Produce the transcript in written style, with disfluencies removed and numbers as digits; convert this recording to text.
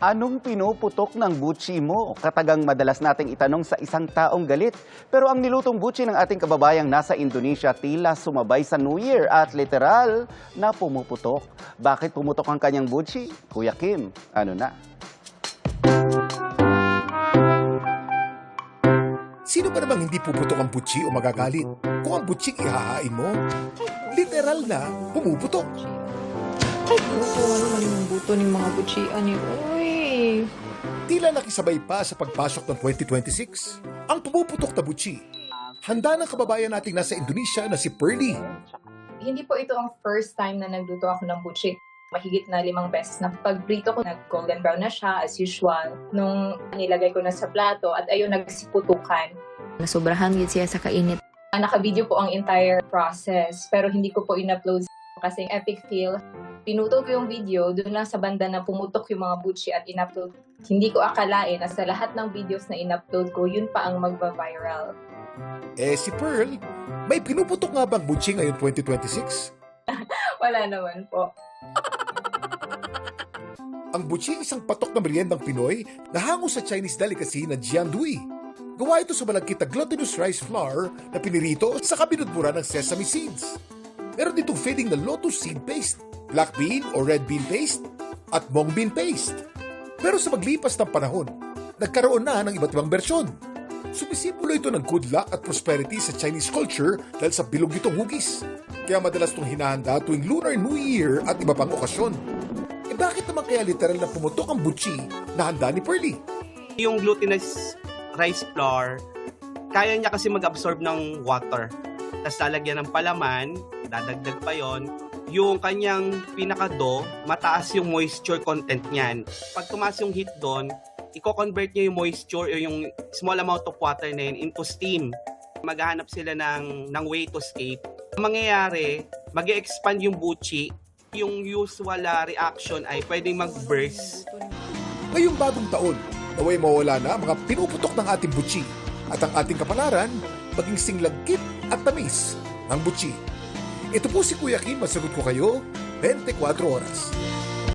Anong pinuputok ng butchi mo? Katagang madalas nating itanong sa isang taong galit. Pero ang nilutong butchi ng ating kababayang nasa Indonesia tila sumabay sa New Year at literal na pumuputok. Bakit pumutok ang kanyang butchi? Kuya Kim, ano na? Sino ba namang hindi puputok ang butchi o magagalit? Kung ang butchi ihahain mo, literal na pumuputok. Ay, ano naman yung buto ng mga butsian niyo? Uy! Tila nakisabay pa sa pagpasok ng 2026. Ang pumuputok na butchi. Handa ng kababayan nating nasa Indonesia na si Pearly. Hindi po ito ang first time na nagluto ako ng butchi. Mahigit na 5 beses na pagprito ko, nag-golden brown na siya as usual. Nung nilagay ko na sa plato at ayun, nagsiputukan. Nasobrahan yun siya sa kainit. Naka-video po ang entire process pero hindi ko po in-upload kasi epic fail. Pinutol ko yung video doon lang sa banda na pumutok yung mga butchi at in-upload. Hindi ko akalain na sa lahat ng videos na in-upload ko, yun pa ang magba-viral. Si Pearl, may pinuputok nga bang butchi ngayon 2026? Wala naman po. Ang butchi isang patok na meriendang Pinoy na hango sa Chinese delicacy na jiandui. Gawa ito sa malagkit na glutinous rice flour na pinirito sa kabinudbura ng sesame seeds. Meron ditong filling na lotus seed paste, black bean o red bean paste, at mung bean paste. Pero sa maglipas ng panahon, nagkaroon na ng iba't ibang bersyon. Sumisimbolo ito ng good luck at prosperity sa Chinese culture dahil sa bilog nitong hugis. Kaya madalas itong hinahanda tuwing Lunar New Year at iba pang okasyon. Bakit naman kaya literal na pumutok ang butchi na handa ni Pearly? Yung glutinous rice flour, kaya niya kasi mag-absorb ng water. Tapos lalagyan ng palaman, dadagdag pa yon. Yung kanyang pinaka-dough, mataas yung moisture content niyan. Pag tumaas yung heat doon, i-convert niya yung moisture o yung small amount of water na yun into steam. Maghahanap sila ng way to escape. Ang mangyayari, mag-expand yung butchi. Yung usual reaction ay pwedeng mag-burst. Ngayong bagong taon, naway mawala na mga pinuputok ng ating butchi at ang ating kapalaran maging singlagkit at tamis ng butchi. Ito po si Kuya Kim, masagot ko kayo 24 oras.